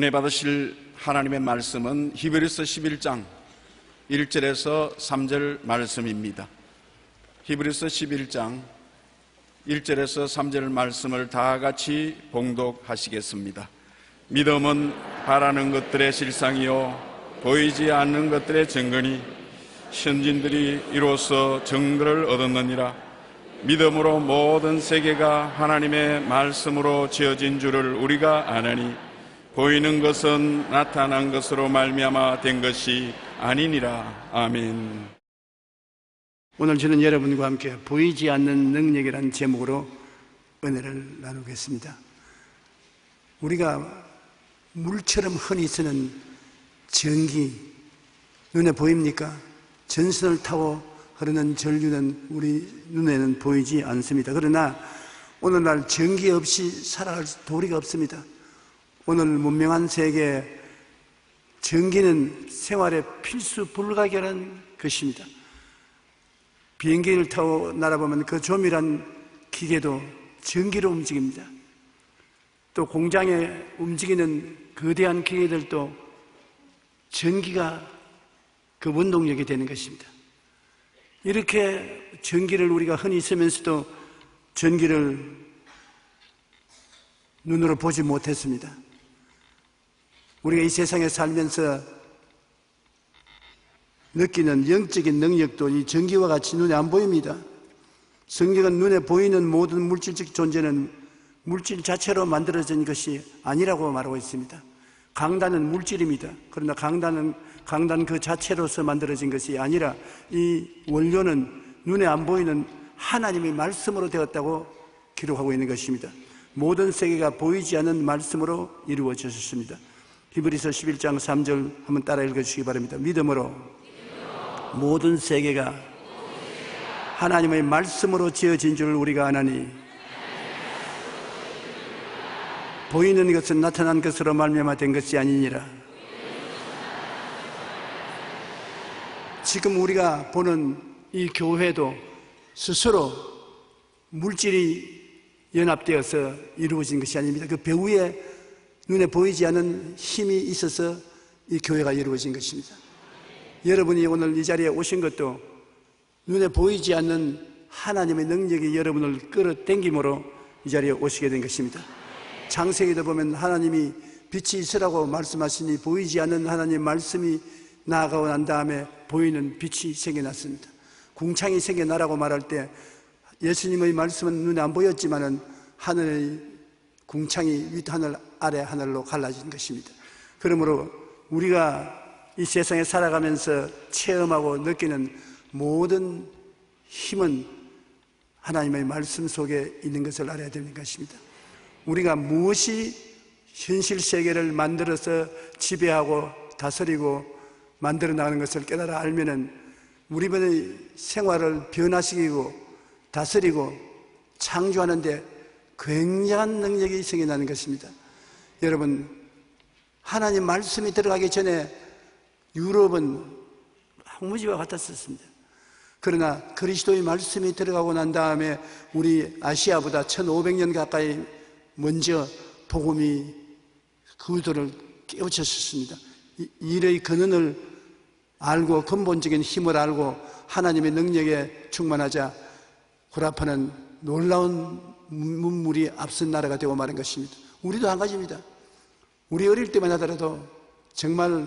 은혜 받으실 하나님의 말씀은 히브리서 11장 1절에서 3절 말씀입니다. 히브리서 11장 1절에서 3절 말씀을 다 같이 봉독하시겠습니다. 믿음은 바라는 것들의 실상이요 보이지 않는 것들의 증거니 선진들이 이로써 증거를 얻었느니라. 믿음으로 모든 세계가 하나님의 말씀으로 지어진 줄을 우리가 아느니 보이는 것은 나타난 것으로 말미암아 된 것이 아니니라. 아멘. 오늘 저는 여러분과 함께 보이지 않는 능력이라는 제목으로 은혜를 나누겠습니다. 우리가 물처럼 흔히 쓰는 전기, 눈에 보입니까? 전선을 타고 흐르는 전류는 우리 눈에는 보이지 않습니다. 그러나 오늘날 전기 없이 살아갈 도리가 없습니다. 오늘 문명한 세계에 전기는 생활의 필수 불가결한 것입니다. 비행기를 타고 날아보면 그 조밀한 기계도 전기로 움직입니다. 또 공장에 움직이는 거대한 기계들도 전기가 그 원동력이 되는 것입니다. 이렇게 전기를 우리가 흔히 쓰면서도 전기를 눈으로 보지 못했습니다. 우리가 이 세상에 살면서 느끼는 영적인 능력도 이 전기와 같이 눈에 안 보입니다. 성경은 눈에 보이는 모든 물질적 존재는 물질 자체로 만들어진 것이 아니라고 말하고 있습니다. 강단은 물질입니다. 그러나 강단 그 자체로서 만들어진 것이 아니라 이 원료는 눈에 안 보이는 하나님의 말씀으로 되었다고 기록하고 있는 것입니다. 모든 세계가 보이지 않는 말씀으로 이루어졌습니다. 히브리서 11장 3절 한번 따라 읽어주시기 바랍니다. 믿음으로 모든 세계가 하나님의 말씀으로 지어진 줄 우리가 아나니 보이는 것은 나타난 것으로 말미암아 된 것이 아니니라. 지금 우리가 보는 이 교회도 스스로 물질이 연합되어서 이루어진 것이 아닙니다. 그 배후에 눈에 보이지 않는 힘이 있어서 이 교회가 이루어진 것입니다. 여러분이 오늘 이 자리에 오신 것도 눈에 보이지 않는 하나님의 능력이 여러분을 끌어당김으로 이 자리에 오시게 된 것입니다. 창세기도 보면 하나님이 빛이 있으라고 말씀하시니 보이지 않는 하나님의 말씀이 나아가고 난 다음에 보이는 빛이 생겨났습니다. 궁창이 생겨나라고 말할 때 예수님의 말씀은 눈에 안 보였지만은 하늘의 궁창이 윗하늘 아래 하늘로 갈라진 것입니다. 그러므로 우리가 이 세상에 살아가면서 체험하고 느끼는 모든 힘은 하나님의 말씀 속에 있는 것을 알아야 되는 것입니다. 우리가 무엇이 현실 세계를 만들어서 지배하고 다스리고 만들어 나가는 것을 깨달아 알면은 우리의 생활을 변화시키고 다스리고 창조하는데 굉장한 능력이 생겨나는 것입니다. 여러분, 하나님 말씀이 들어가기 전에 유럽은 황무지와 같았었습니다. 그러나 그리스도의 말씀이 들어가고 난 다음에 우리 아시아보다 1500년 가까이 먼저 복음이 그들을 깨우쳤습니다. 일의 근원을 알고 근본적인 힘을 알고 하나님의 능력에 충만하자 구라파는 놀라운 문물이 앞선 나라가 되고 마는 것입니다. 우리도 한 가지입니다. 우리 어릴 때만 하더라도 정말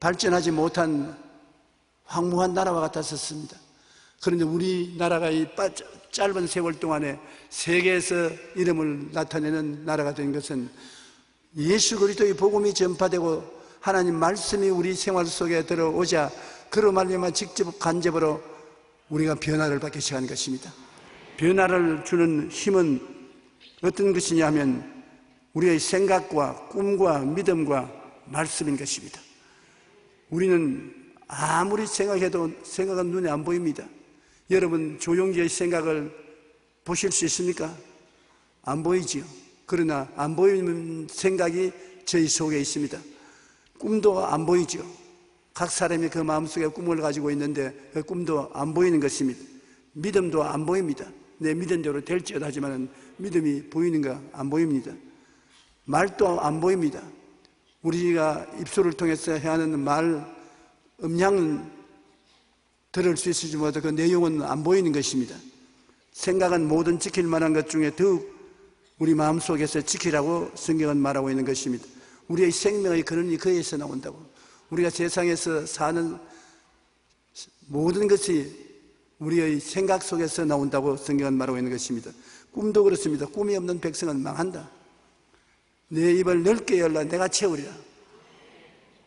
발전하지 못한 황무한 나라와 같았었습니다. 그런데 우리나라가 이 짧은 세월 동안에 세계에서 이름을 나타내는 나라가 된 것은 예수 그리스도의 복음이 전파되고 하나님 말씀이 우리 생활 속에 들어오자 그로 말미암아 직접 간접으로 우리가 변화를 받기 시작한 것입니다. 변화를 주는 힘은 어떤 것이냐 하면 우리의 생각과 꿈과 믿음과 말씀인 것입니다. 우리는 아무리 생각해도 생각은 눈에 안 보입니다. 여러분 조용기의 생각을 보실 수 있습니까? 안 보이지요. 그러나 안 보이는 생각이 저희 속에 있습니다. 꿈도 안 보이죠. 각 사람이 그 마음속에 꿈을 가지고 있는데 그 꿈도 안 보이는 것입니다. 믿음도 안 보입니다. 내 믿은 대로 될지어다 하지만 믿음이 보이는가? 안 보입니다. 말도 안 보입니다. 우리가 입술을 통해서 해하는 말 음량은 들을 수 있을지 몰라도 그 내용은 안 보이는 것입니다. 생각은 모든 지킬 만한 것 중에 더욱 우리 마음속에서 지키라고 성경은 말하고 있는 것입니다. 우리의 생명의 근원이 거기에서 나온다고. 우리가 세상에서 사는 모든 것이 우리의 생각 속에서 나온다고 성경은 말하고 있는 것입니다. 꿈도 그렇습니다. 꿈이 없는 백성은 망한다. 내 입을 넓게 열라 내가 채우리라.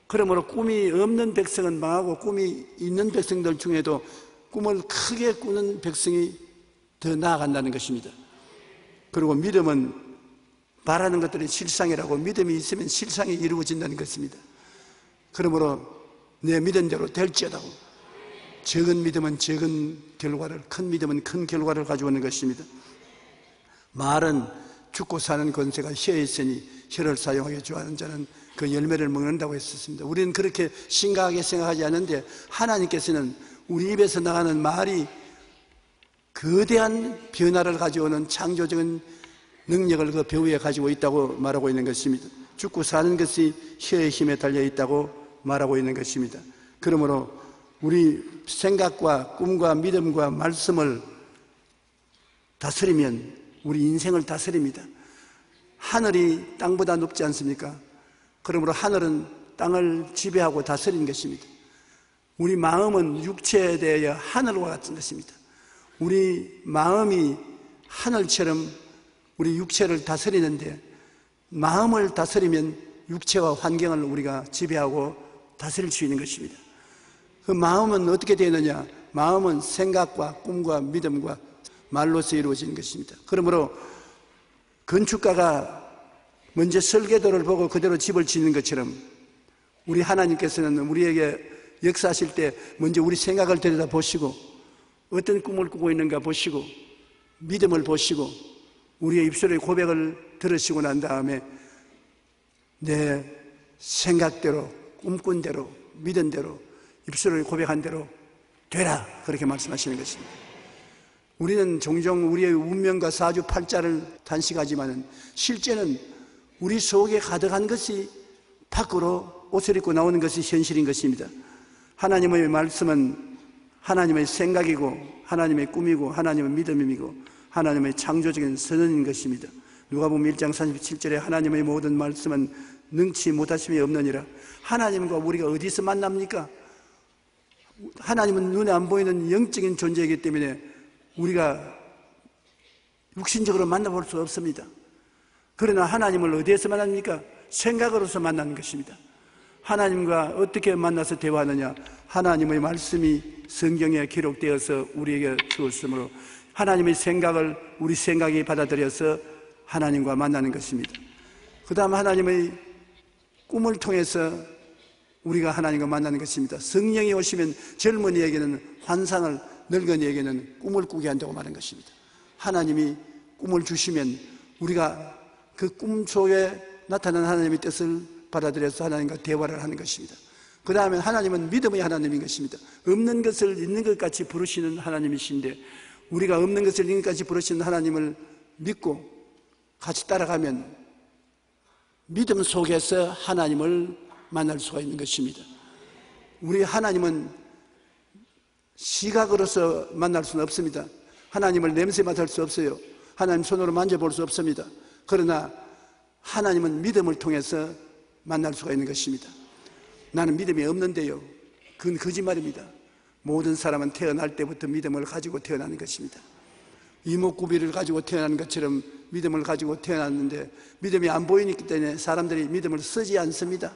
그러므로 꿈이 없는 백성은 망하고 꿈이 있는 백성들 중에도 꿈을 크게 꾸는 백성이 더 나아간다는 것입니다. 그리고 믿음은 바라는 것들이 실상이라고, 믿음이 있으면 실상이 이루어진다는 것입니다. 그러므로 내 믿음대로 될지어다고. 적은 믿음은 적은 결과를, 큰 믿음은 큰 결과를 가져오는 것입니다. 말은 죽고 사는 권세가 혀에 있으니 혀를 사용하게 좋아하는 자는 그 열매를 먹는다고 했었습니다. 우리는 그렇게 심각하게 생각하지 않는데 하나님께서는 우리 입에서 나가는 말이 거대한 변화를 가져오는 창조적인 능력을 그 배후에 가지고 있다고 말하고 있는 것입니다. 죽고 사는 것이 혀의 힘에 달려 있다고 말하고 있는 것입니다. 그러므로 우리 생각과 꿈과 믿음과 말씀을 다스리면 우리 인생을 다스립니다. 하늘이 땅보다 높지 않습니까? 그러므로 하늘은 땅을 지배하고 다스리는 것입니다. 우리 마음은 육체에 대하여 하늘과 같은 것입니다. 우리 마음이 하늘처럼 우리 육체를 다스리는데, 마음을 다스리면 육체와 환경을 우리가 지배하고 다스릴 수 있는 것입니다. 그 마음은 어떻게 되느냐? 마음은 생각과 꿈과 믿음과 말로서 이루어지는 것입니다. 그러므로 건축가가 먼저 설계도를 보고 그대로 집을 짓는 것처럼 우리 하나님께서는 우리에게 역사하실 때 먼저 우리 생각을 들여다보시고 어떤 꿈을 꾸고 있는가 보시고 믿음을 보시고 우리의 입술의 고백을 들으시고 난 다음에 내 생각대로, 꿈꾼 대로, 믿은 대로, 입술을 고백한 대로 되라, 그렇게 말씀하시는 것입니다. 우리는 종종 우리의 운명과 사주팔자를 단식하지만 실제는 우리 속에 가득한 것이 밖으로 옷을 입고 나오는 것이 현실인 것입니다. 하나님의 말씀은 하나님의 생각이고 하나님의 꿈이고 하나님의 믿음이고 하나님의 창조적인 선언인 것입니다. 누가복음 1장 37절에 하나님의 모든 말씀은 능치 못하심이 없느니라. 하나님과 우리가 어디서 만납니까? 하나님은 눈에 안 보이는 영적인 존재이기 때문에 우리가 육신적으로 만나볼 수 없습니다. 그러나 하나님을 어디에서 만납니까? 생각으로서 만나는 것입니다. 하나님과 어떻게 만나서 대화하느냐? 하나님의 말씀이 성경에 기록되어서 우리에게 주었으므로 하나님의 생각을 우리 생각이 받아들여서 하나님과 만나는 것입니다. 그 다음 하나님의 꿈을 통해서 우리가 하나님과 만나는 것입니다. 성령이 오시면 젊은이에게는 환상을, 늙은이에게는 꿈을 꾸게 한다고 말하는 것입니다. 하나님이 꿈을 주시면 우리가 그 꿈 속에 나타난 하나님의 뜻을 받아들여서 하나님과 대화를 하는 것입니다. 그 다음에 하나님은 믿음의 하나님인 것입니다. 없는 것을 있는 것 같이 부르시는 하나님이신데 우리가 없는 것을 있는 것 같이 부르시는 하나님을 믿고 같이 따라가면 믿음 속에서 하나님을 만날 수가 있는 것입니다. 우리 하나님은 시각으로서 만날 수는 없습니다. 하나님을 냄새 맡을 수 없어요. 하나님 손으로 만져볼 수 없습니다. 그러나 하나님은 믿음을 통해서 만날 수가 있는 것입니다. 나는 믿음이 없는데요. 그건 거짓말입니다. 모든 사람은 태어날 때부터 믿음을 가지고 태어나는 것입니다. 이목구비를 가지고 태어나는 것처럼 믿음을 가지고 태어났는데 믿음이 안 보이기 때문에 사람들이 믿음을 쓰지 않습니다.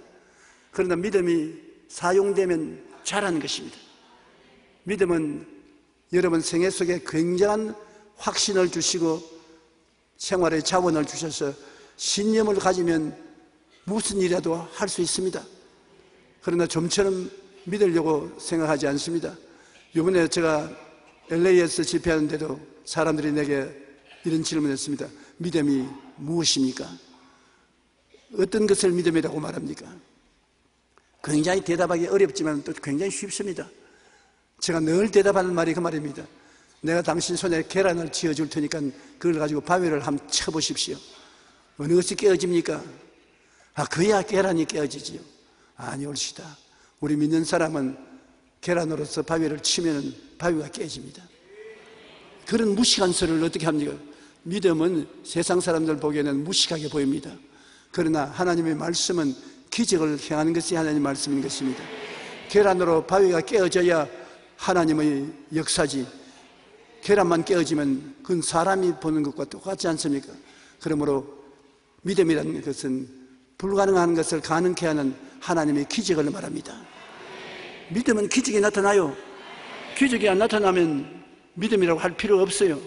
그러나 믿음이 사용되면 잘하는 것입니다. 믿음은 여러분 생애 속에 굉장한 확신을 주시고 생활의 자원을 주셔서 신념을 가지면 무슨 일이라도 할 수 있습니다. 그러나 좀처럼 믿으려고 생각하지 않습니다. 이번에 제가 LA에서 집회하는데도 사람들이 내게 이런 질문을 했습니다. 믿음이 무엇입니까? 어떤 것을 믿음이라고 말합니까? 굉장히 대답하기 어렵지만 또 굉장히 쉽습니다. 제가 늘 대답하는 말이 그 말입니다. 내가 당신 손에 계란을 쥐어줄 테니까 그걸 가지고 바위를 한번 쳐보십시오. 어느 것이 깨어집니까? 그야 계란이 깨어지지요. 아니, 옳시다. 우리 믿는 사람은 계란으로서 바위를 치면 바위가 깨집니다. 그런 무식한 소리를 어떻게 합니까? 믿음은 세상 사람들 보기에는 무식하게 보입니다. 그러나 하나님의 말씀은 기적을 행하는 것이 하나님의 말씀인 것입니다. 계란으로 바위가 깨어져야 하나님의 역사지, 계란만 깨어지면 그건 사람이 보는 것과 똑같지 않습니까? 그러므로 믿음이라는 것은 불가능한 것을 가능케 하는 하나님의 기적을 말합니다. 믿음은 기적이 나타나요. 기적이 안 나타나면 믿음이라고 할 필요 없어요.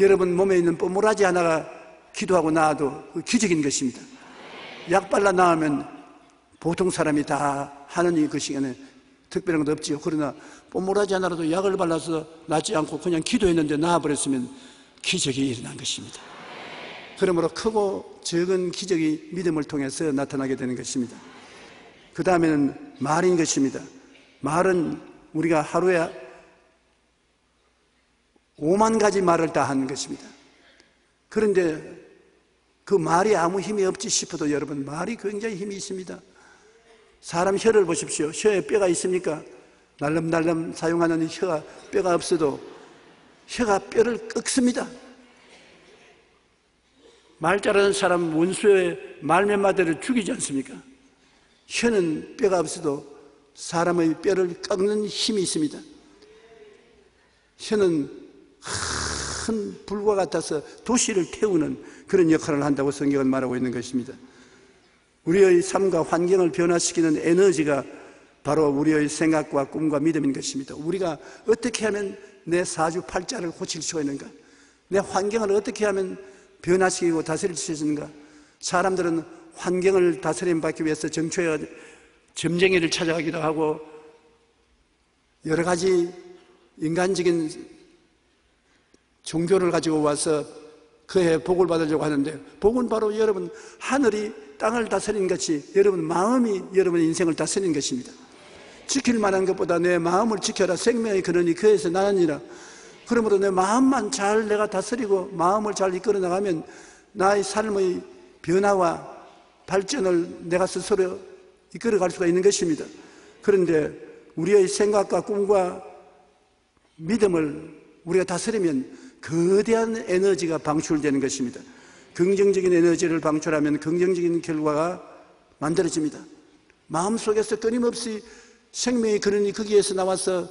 여러분 몸에 있는 뽀물아지 하나가 기도하고 나와도 그 기적인 것입니다. 약 발라 나으면 보통 사람이 다 하는 것이 특별한 것 없지요. 그러나 뽀물아지 하나라도 약을 발라서 낫지 않고 그냥 기도했는데 나아버렸으면 기적이 일어난 것입니다. 그러므로 크고 적은 기적이 믿음을 통해서 나타나게 되는 것입니다. 그 다음에는 말인 것입니다. 말은 우리가 하루에 5만 가지 말을 다 하는 것입니다. 그런데 그 말이 아무 힘이 없지 싶어도 여러분, 말이 굉장히 힘이 있습니다. 사람 혀를 보십시오. 혀에 뼈가 있습니까? 날름날름 사용하는 혀가 뼈가 없어도 혀가 뼈를 꺾습니다. 말 잘하는 사람 원수의 말 몇 마디를 죽이지 않습니까? 혀는 뼈가 없어도 사람의 뼈를 꺾는 힘이 있습니다. 혀는 큰 불과 같아서 도시를 태우는 그런 역할을 한다고 성경은 말하고 있는 것입니다. 우리의 삶과 환경을 변화시키는 에너지가 바로 우리의 생각과 꿈과 믿음인 것입니다. 우리가 어떻게 하면 내 사주팔자를 고칠 수가 있는가? 내 환경을 어떻게 하면 변화시키고 다스릴 수 있는가? 사람들은 환경을 다스림받기 위해서 정초에 점쟁이를 찾아가기도 하고 여러 가지 인간적인 종교를 가지고 와서 그의 복을 받으려고 하는데, 복은 바로 여러분 하늘이 땅을 다스리는 것이 여러분 마음이 여러분의 인생을 다스리는 것입니다. 지킬 만한 것보다 내 마음을 지켜라. 생명의 근원이 그에서 나느니라. 그러므로 내 마음만 잘 내가 다스리고 마음을 잘 이끌어 나가면 나의 삶의 변화와 발전을 내가 스스로 이끌어 갈 수가 있는 것입니다. 그런데 우리의 생각과 꿈과 믿음을 우리가 다스리면 거대한 에너지가 방출되는 것입니다. 긍정적인 에너지를 방출하면 긍정적인 결과가 만들어집니다. 마음속에서 끊임없이 생명의 근원이 거기에서 나와서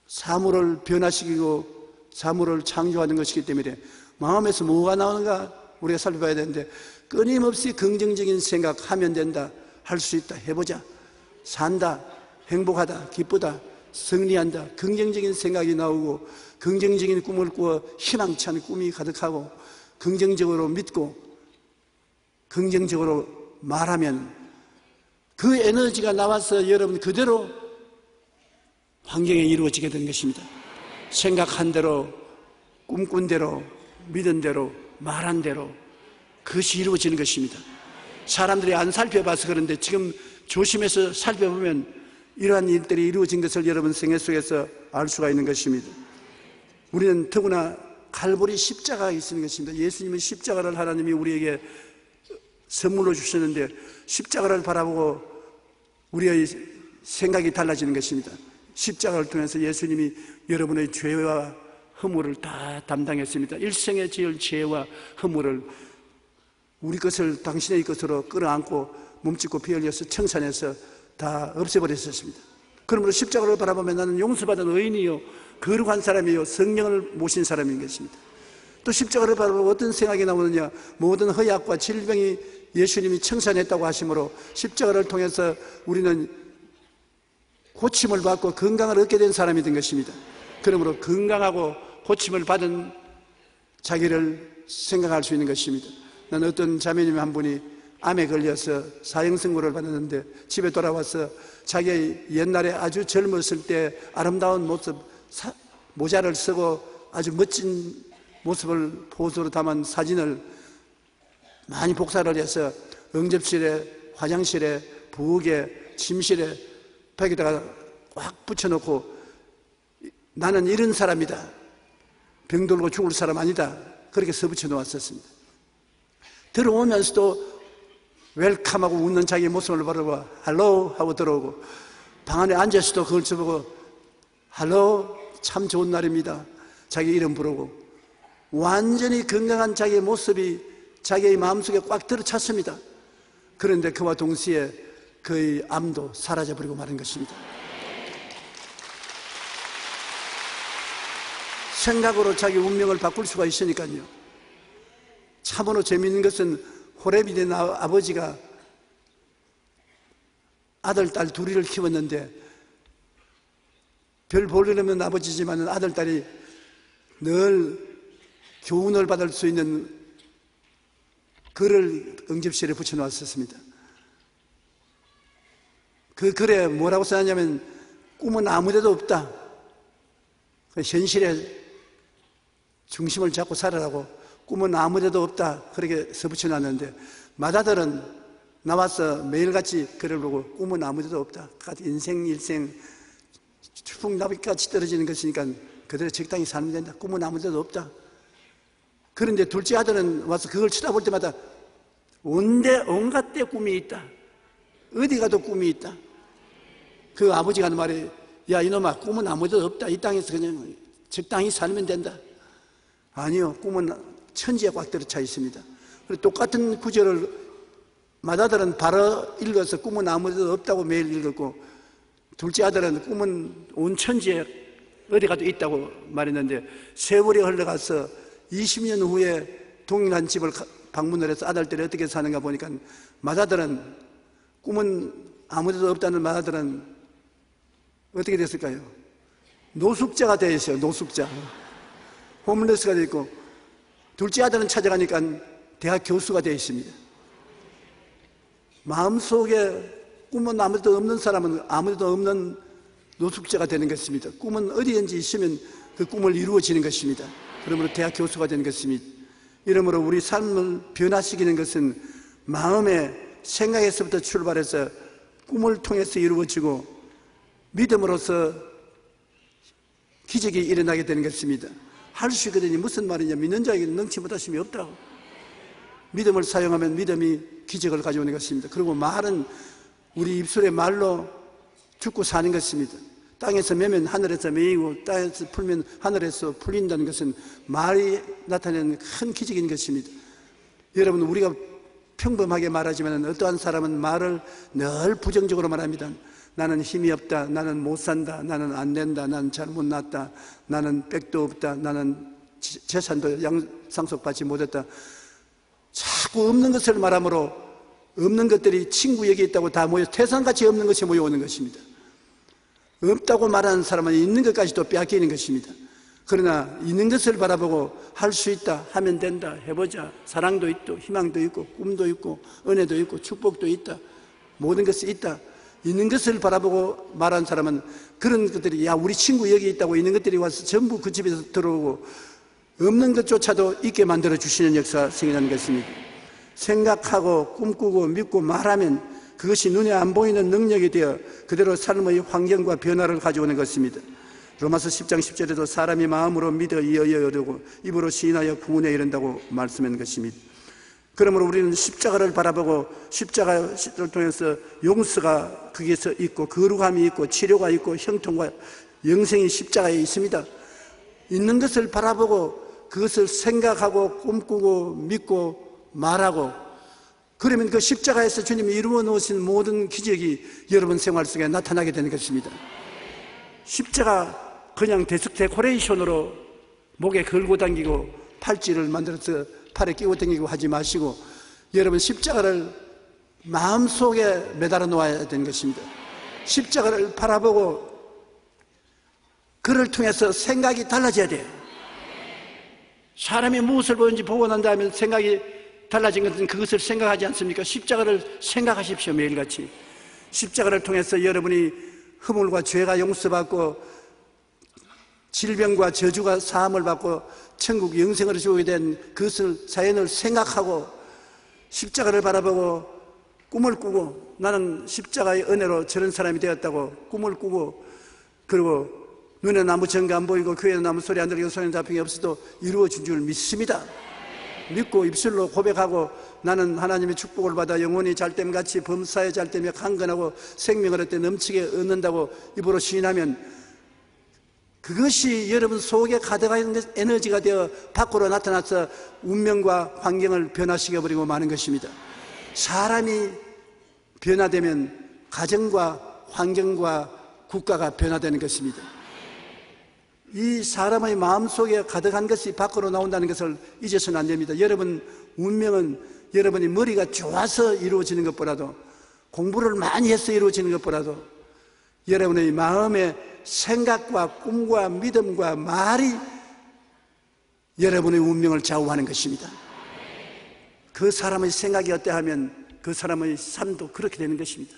사물을 변화시키고 사물을 창조하는 것이기 때문에 마음에서 뭐가 나오는가 우리가 살펴봐야 되는데, 끊임없이 긍정적인 생각하면 된다, 할 수 있다, 해보자, 산다, 행복하다, 기쁘다, 승리한다, 긍정적인 생각이 나오고 긍정적인 꿈을 꾸어 희망찬 꿈이 가득하고 긍정적으로 믿고 긍정적으로 말하면 그 에너지가 나와서 여러분 그대로 환경에 이루어지게 되는 것입니다. 생각한 대로, 꿈꾼 대로, 믿은 대로, 말한 대로 그것이 이루어지는 것입니다. 사람들이 안 살펴봐서 그런데 지금 조심해서 살펴보면 이러한 일들이 이루어진 것을 여러분 생애 속에서 알 수가 있는 것입니다. 우리는 더구나 갈보리 십자가가 있는 것입니다. 예수님은 십자가를 하나님이 우리에게 선물로 주셨는데 십자가를 바라보고 우리의 생각이 달라지는 것입니다. 십자가를 통해서 예수님이 여러분의 죄와 허물을 다 담당했습니다. 일생에 지을 죄와 허물을 우리 것을 당신의 것으로 끌어안고 몸짓고 피 흘려서 청산해서 다 없애버렸었습니다. 그러므로 십자가를 바라보면 나는 용서받은 의인이요 거룩한 사람이요 성령을 모신 사람인 것입니다. 또 십자가를 바라보고 어떤 생각이 나오느냐, 모든 허약과 질병이 예수님이 청산했다고 하심으로 십자가를 통해서 우리는 고침을 받고 건강을 얻게 된 사람이 된 것입니다. 그러므로 건강하고 고침을 받은 자기를 생각할 수 있는 것입니다. 나는 어떤 자매님 한 분이 암에 걸려서 사형선고를 받았는데 집에 돌아와서 자기의 옛날에 아주 젊었을 때 아름다운 모습, 모자를 쓰고 아주 멋진 모습을 포즈로 담은 사진을 많이 복사를 해서 응접실에, 화장실에, 부엌에, 침실에 벽에다가 꽉 붙여놓고 나는 이런 사람이다, 병들고 죽을 사람 아니다, 그렇게 써붙여 놓았었습니다. 들어오면서도 웰컴하고 웃는 자기 모습을 바라보고 할로 하고 들어오고, 방 안에 앉아서도 그걸 쳐보고 할로 참 좋은 날입니다 자기 이름 부르고, 완전히 건강한 자기의 모습이 자기의 마음속에 꽉 들어찼습니다. 그런데 그와 동시에 그의 암도 사라져버리고 마는 것입니다. 생각으로 자기 운명을 바꿀 수가 있으니까요. 참으로 재미있는 것은 호렙이 된 아버지가 아들, 딸 둘이를 키웠는데, 별 볼일 없는 아버지지만 아들, 딸이 늘 교훈을 받을 수 있는 글을 응접실에 붙여놓았었습니다. 그 글에 뭐라고 써놨냐면, 꿈은 아무데도 없다, 현실에 중심을 잡고 살아라고, 꿈은 아무데도 없다, 그렇게 써붙여놨는데, 맏아들은 나와서 매일같이 글을 보고 꿈은 아무데도 없다, 인생 일생 추풍나비까지 떨어지는 것이니까 그대로 적당히 살면 된다, 꿈은 아무데도 없다. 그런데 둘째 아들은 와서 그걸 쳐다볼 때마다 온갖 데 꿈이 있다, 어디 가도 꿈이 있다. 그 아버지가 하는 말이, 야 이놈아, 꿈은 아무데도 없다, 이 땅에서 그냥 적당히 살면 된다. 아니요, 꿈은 천지에 꽉 들어차 있습니다. 그리고 똑같은 구절을 맏아들은 바로 읽어서 꿈은 아무데도 없다고 매일 읽었고, 둘째 아들은 꿈은 온 천지에 어디 가도 있다고 말했는데, 세월이 흘러가서 20년 후에 동일한 집을 방문을 해서 아들들이 어떻게 사는가 보니까, 맏아들은 꿈은 아무데도 없다는 맏아들은 어떻게 됐을까요? 노숙자가 되어 있어요. 노숙자, 홈레스가 되어 있고, 둘째 아들은 찾아가니까 대학 교수가 되어 있습니다. 마음속에 꿈은 아무데도 없는 사람은 아무데도 없는 노숙자가 되는 것입니다. 꿈은 어디든지 있으면 그 꿈을 이루어지는 것입니다. 그러므로 대학 교수가 되는 것입니다. 이러므로 우리 삶을 변화시키는 것은 마음의 생각에서부터 출발해서 꿈을 통해서 이루어지고, 믿음으로써 기적이 일어나게 되는 것입니다. 할 수 있거든요. 무슨 말이냐, 믿는 자에게 능치 못하심이 없다고. 믿음을 사용하면 믿음이 기적을 가져오는 것입니다. 그리고 말은 우리 입술의 말로 죽고 사는 것입니다. 땅에서 매면 하늘에서 매이고, 땅에서 풀면 하늘에서 풀린다는 것은 말이 나타내는 큰 기적인 것입니다. 여러분, 우리가 평범하게 말하지만 어떠한 사람은 말을 늘 부정적으로 말합니다. 나는 힘이 없다, 나는 못 산다, 나는 안 된다, 나는 잘못 났다, 나는 백도 없다, 나는 재산도 상속받지 못했다. 자꾸 없는 것을 말하므로 없는 것들이 친구 여기 있다고 다 모여 태산같이 없는 것이 모여오는 것입니다. 없다고 말하는 사람은 있는 것까지도 빼앗기는 것입니다. 그러나 있는 것을 바라보고 할 수 있다, 하면 된다, 해보자, 사랑도 있고 희망도 있고 꿈도 있고 은혜도 있고 축복도 있다, 모든 것이 있다, 있는 것을 바라보고 말하는 사람은 그런 것들이, 야 우리 친구 여기 있다고 있는 것들이 와서 전부 그 집에서 들어오고 없는 것조차도 있게 만들어 주시는 역사가 생겨나는 것입니다. 생각하고 꿈꾸고 믿고 말하면 그것이 눈에 안 보이는 능력이 되어 그대로 삶의 환경과 변화를 가져오는 것입니다. 로마서 10장 10절에도 사람이 마음으로 믿어 이어야 이르고 입으로 시인하여 구원에 이른다고 말씀한 것입니다. 그러므로 우리는 십자가를 바라보고 십자가를 통해서 용서가 거기에서 있고 거룩함이 있고 치료가 있고 형통과 영생이 십자가에 있습니다. 있는 것을 바라보고 그것을 생각하고 꿈꾸고 믿고 말하고, 그러면 그 십자가에서 주님이 이루어 놓으신 모든 기적이 여러분 생활 속에 나타나게 되는 것입니다. 십자가 그냥 데코레이션으로 목에 걸고 당기고 팔찌를 만들어서 팔에 끼고 당기고 하지 마시고, 여러분 십자가를 마음속에 매달아 놓아야 되는 것입니다. 십자가를 바라보고 그를 통해서 생각이 달라져야 돼요. 사람이 무엇을 보는지 보고 난 다음에 생각이 달라진 것은 그것을 생각하지 않습니까? 십자가를 생각하십시오. 매일같이 십자가를 통해서 여러분이 허물과 죄가 용서받고 질병과 저주가 사함을 받고 천국 영생을 주게 된 그것을 사연을 생각하고 십자가를 바라보고 꿈을 꾸고, 나는 십자가의 은혜로 저런 사람이 되었다고 꿈을 꾸고, 그리고 눈에 아무 증거 안 보이고 귀에는 아무 소리 안 들리고 손에 잡힘이 없어도 이루어진 줄 믿습니다. 믿고 입술로 고백하고 나는 하나님의 축복을 받아 영혼이 잘됨같이 범사에 잘되며 강건하고 생명을 얻되 넘치게 얻는다고 입으로 시인하면 그것이 여러분 속에 가득한 에너지가 되어 밖으로 나타나서 운명과 환경을 변화시켜버리고 마는 것입니다. 사람이 변화되면 가정과 환경과 국가가 변화되는 것입니다. 이 사람의 마음속에 가득한 것이 밖으로 나온다는 것을 잊어서는 안 됩니다. 여러분 운명은 여러분이 머리가 좋아서 이루어지는 것보다도 공부를 많이 해서 이루어지는 것보다도 여러분의 마음의 생각과 꿈과 믿음과 말이 여러분의 운명을 좌우하는 것입니다. 그 사람의 생각이 어떠하면 그 사람의 삶도 그렇게 되는 것입니다.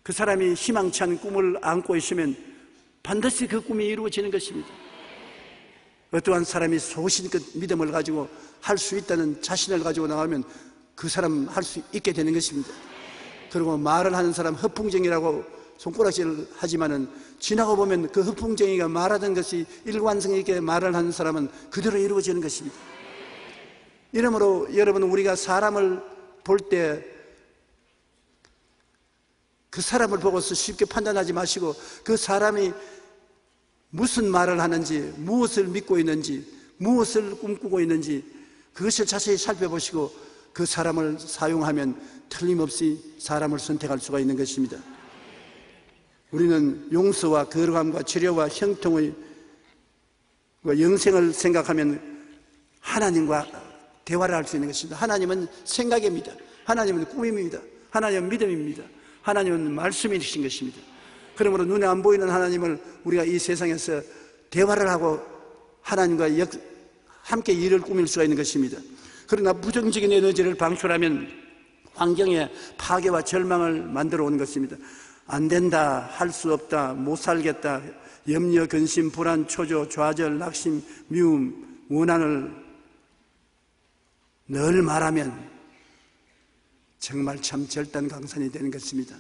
그 사람이 희망찬 꿈을 안고 있으면 반드시 그 꿈이 이루어지는 것입니다. 어떠한 사람이 소신껏 믿음을 가지고 할 수 있다는 자신을 가지고 나오면 그 사람 할 수 있게 되는 것입니다. 그리고 말을 하는 사람 허풍쟁이라고 손가락질을 하지만은 지나고 보면 그 허풍쟁이가 말하던 것이 일관성 있게 말을 하는 사람은 그대로 이루어지는 것입니다. 이러므로 여러분 우리가 사람을 볼 때 그 사람을 보고서 쉽게 판단하지 마시고 그 사람이 무슨 말을 하는지, 무엇을 믿고 있는지, 무엇을 꿈꾸고 있는지 그것을 자세히 살펴보시고 그 사람을 사용하면 틀림없이 사람을 선택할 수가 있는 것입니다. 우리는 용서와 거룩함과 치료와 형통의 영생을 생각하면 하나님과 대화를 할 수 있는 것입니다. 하나님은 생각입니다. 하나님은 꿈입니다. 하나님은 믿음입니다. 하나님은 말씀이신 것입니다. 그러므로 눈에 안 보이는 하나님을 우리가 이 세상에서 대화를 하고 하나님과 함께 일을 꾸밀 수가 있는 것입니다. 그러나 부정적인 에너지를 방출하면 환경에 파괴와 절망을 만들어 오는 것입니다. 안 된다, 할 수 없다, 못 살겠다, 염려, 근심, 불안, 초조, 좌절, 낙심, 미움, 원한을 늘 말하면 정말 참 절단강산이 되는 것입니다.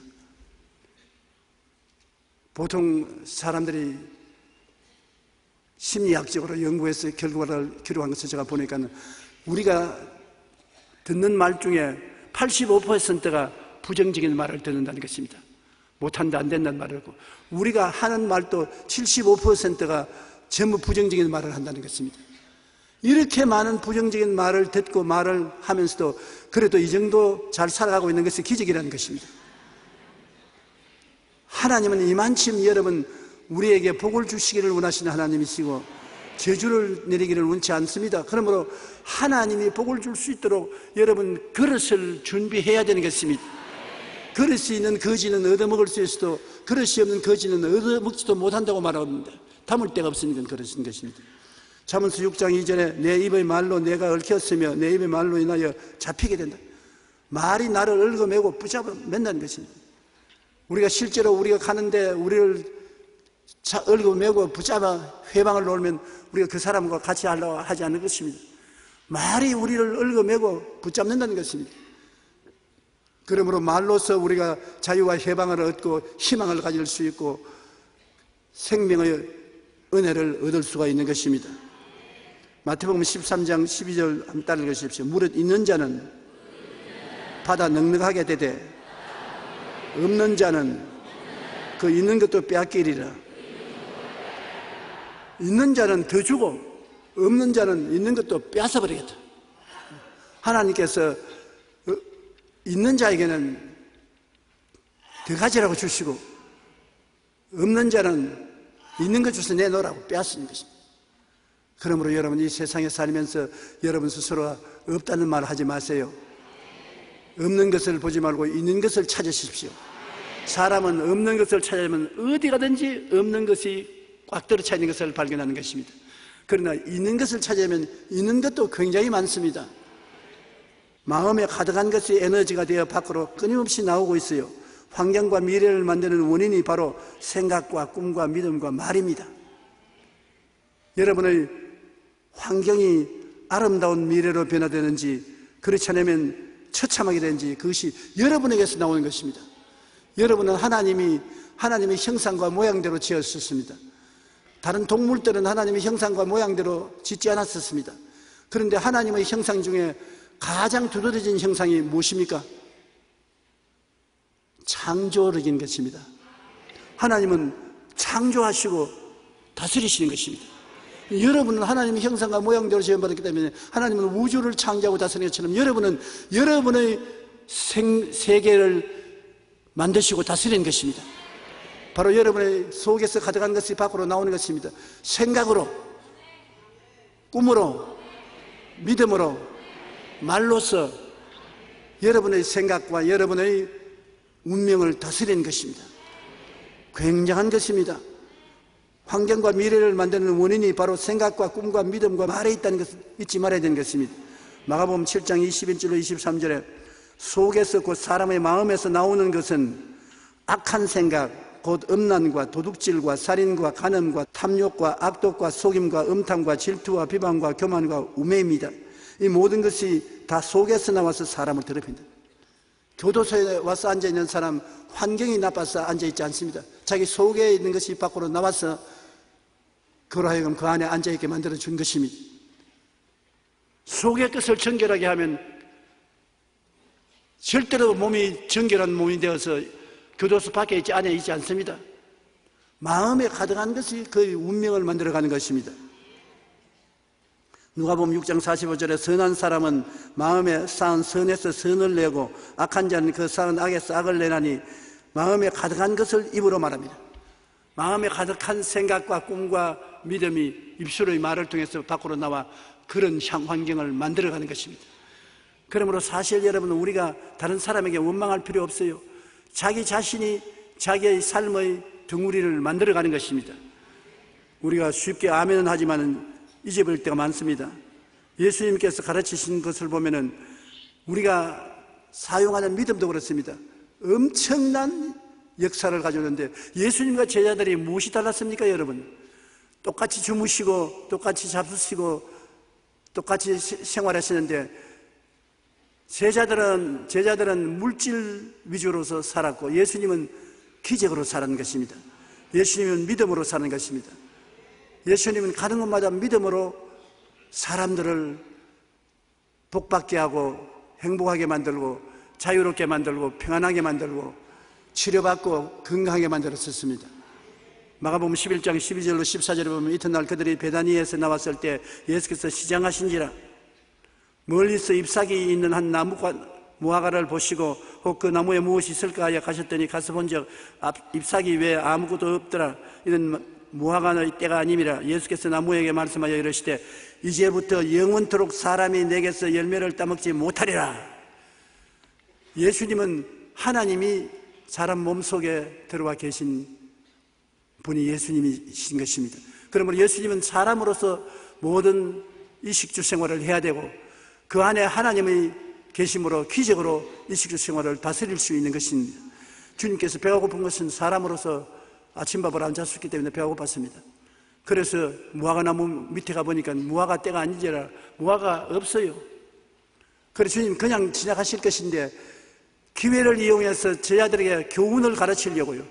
보통 사람들이 심리학적으로 연구해서 결과를 기록한 것을 제가 보니까 우리가 듣는 말 중에 85%가 부정적인 말을 듣는다는 것입니다. 못한다, 안 된다는 말을 하고 우리가 하는 말도 75%가 전부 부정적인 말을 한다는 것입니다. 이렇게 많은 부정적인 말을 듣고 말을 하면서도 그래도 이 정도 잘 살아가고 있는 것이 기적이라는 것입니다. 하나님은 이만큼 여러분 우리에게 복을 주시기를 원하시는 하나님이시고 저주를 내리기를 원치 않습니다. 그러므로 하나님이 복을 줄 수 있도록 여러분 그릇을 준비해야 되는 것입니다. 그릇이 있는 거지는 얻어먹을 수 있어도 그릇이 없는 거지는 얻어먹지도 못한다고 말합니다. 담을 데가 없으니까 그러신 것입니다. 잠언서 6장 2절에 내 입의 말로 내가 얽혔으며 내 입의 말로 인하여 잡히게 된다. 말이 나를 얽어매고 붙잡아 맨다는 것입니다. 우리가 실제로 우리가 가는데 우리를 얽어매고 붙잡아 회방을 놓으면 우리가 그 사람과 같이 하려고 하지 않는 것입니다. 말이 우리를 얽어매고 붙잡는다는 것입니다. 그러므로 말로서 우리가 자유와 해방을 얻고 희망을 가질 수 있고 생명의 은혜를 얻을 수가 있는 것입니다. 마태복음 13장 12절 한번 따라 읽으십시오. 무릇 있는 자는 받아 넉넉하게 되되 없는 자는 그 있는 것도 빼앗기리라. 있는 자는 더 주고 없는 자는 있는 것도 빼앗아버리겠다. 하나님께서 있는 자에게는 더 가지라고 주시고 없는 자는 있는 것 주서 내놓으라고 빼앗는 것입니다. 그러므로 여러분 이 세상에 살면서 여러분 스스로가 없다는 말을 하지 마세요. 없는 것을 보지 말고 있는 것을 찾으십시오. 사람은 없는 것을 찾으면 어디 가든지 없는 것이 꽉 들어차 있는 것을 발견하는 것입니다. 그러나 있는 것을 찾으면 있는 것도 굉장히 많습니다. 마음에 가득한 것이 에너지가 되어 밖으로 끊임없이 나오고 있어요. 환경과 미래를 만드는 원인이 바로 생각과 꿈과 믿음과 말입니다. 여러분의 환경이 아름다운 미래로 변화되는지 그렇지 않으면 처참하게 되는지 그것이 여러분에게서 나오는 것입니다. 여러분은 하나님의 형상과 모양대로 지었습니다. 다른 동물들은 하나님의 형상과 모양대로 짓지 않았었습니다. 그런데 하나님의 형상 중에 가장 두드러진 형상이 무엇입니까? 창조력인 것입니다. 하나님은 창조하시고 다스리시는 것입니다. 여러분은 하나님의 형상과 모양대로 지음받았기 때문에 하나님은 우주를 창조하고 다스리는 것처럼 여러분은 여러분의 세계를 만드시고 다스리는 것입니다. 바로 여러분의 속에서 가져간 것이 밖으로 나오는 것입니다. 생각으로, 꿈으로, 믿음으로, 말로서 여러분의 생각과 여러분의 운명을 다스리는 것입니다. 굉장한 것입니다. 환경과 미래를 만드는 원인이 바로 생각과 꿈과 믿음과 말에 있다는 것을 잊지 말아야 되는 것입니다. 마가복음 7장 21절로 23절에 속에서 곧 사람의 마음에서 나오는 것은 악한 생각, 곧 음란과 도둑질과 살인과 간음과 탐욕과 악독과 속임과 음탕과 질투와 비방과 교만과 우매입니다. 이 모든 것이 다 속에서 나와서 사람을 더럽힌다. 교도소에 와서 앉아있는 사람 환경이 나빠서 앉아있지 않습니다. 자기 속에 있는 것이 밖으로 나와서 그로 하여금 그 안에 앉아있게 만들어준 것입니다. 속의 것을 정결하게 하면 절대로 몸이 정결한 몸이 되어서 교도소 밖에 있지 안에 있지 않습니다. 마음에 가득한 것이 그 운명을 만들어가는 것입니다. 누가복음 6장 45절에 선한 사람은 마음에 쌓은 선에서 선을 내고 악한 자는 그 쌓은 악에서 악을 내나니 마음에 가득한 것을 입으로 말합니다. 마음에 가득한 생각과 꿈과 믿음이 입술의 말을 통해서 밖으로 나와 그런 환경을 만들어가는 것입니다. 그러므로 사실 여러분은 우리가 다른 사람에게 원망할 필요 없어요. 자기 자신이 자기의 삶의 덩어리를 만들어가는 것입니다. 우리가 쉽게 아멘은 하지만 잊어버릴 때가 많습니다. 예수님께서 가르치신 것을 보면은 우리가 사용하는 믿음도 그렇습니다. 엄청난 역사를 가져오는데 예수님과 제자들이 무엇이 달랐습니까, 여러분? 똑같이 주무시고 똑같이 잡수시고 똑같이 생활하시는데 제자들은 물질 위주로서 살았고 예수님은 기적으로 사는 것입니다. 예수님은 믿음으로 사는 것입니다. 예수님은 가는 곳마다 믿음으로 사람들을 복받게 하고 행복하게 만들고 자유롭게 만들고 평안하게 만들고 치료받고 건강하게 만들었습니다. 마가복음 11장 12절로 14절에 보면 이튿날 그들이 베다니에서 나왔을 때 예수께서 시장하신지라 멀리서 잎사귀 있는 한 나무가 무화과를 보시고 혹 그 나무에 무엇이 있을까 하여 가셨더니 가서 본적 잎사귀 외에 아무것도 없더라. 이런 무화과의 때가 아님이라. 예수께서 나무에게 말씀하여 이르시되 이제부터 영원토록 사람이 내게서 열매를 따먹지 못하리라. 예수님은 하나님이 사람 몸속에 들어와 계신 분이 예수님이신 것입니다. 그러므로 예수님은 사람으로서 모든 이식주 생활을 해야 되고 그 안에 하나님의 계심으로 기적으로 이식주 생활을 다스릴 수 있는 것입니다. 주님께서 배가 고픈 것은 사람으로서 아침밥을 안 잤었기 때문에 배가 고팠습니다. 그래서 무화과 나무 밑에 가보니까 무화과 때가 아니지라 무화과 없어요. 그래서 주님 그냥 지나가실 것인데 기회를 이용해서 제자들에게 교훈을 가르치려고요.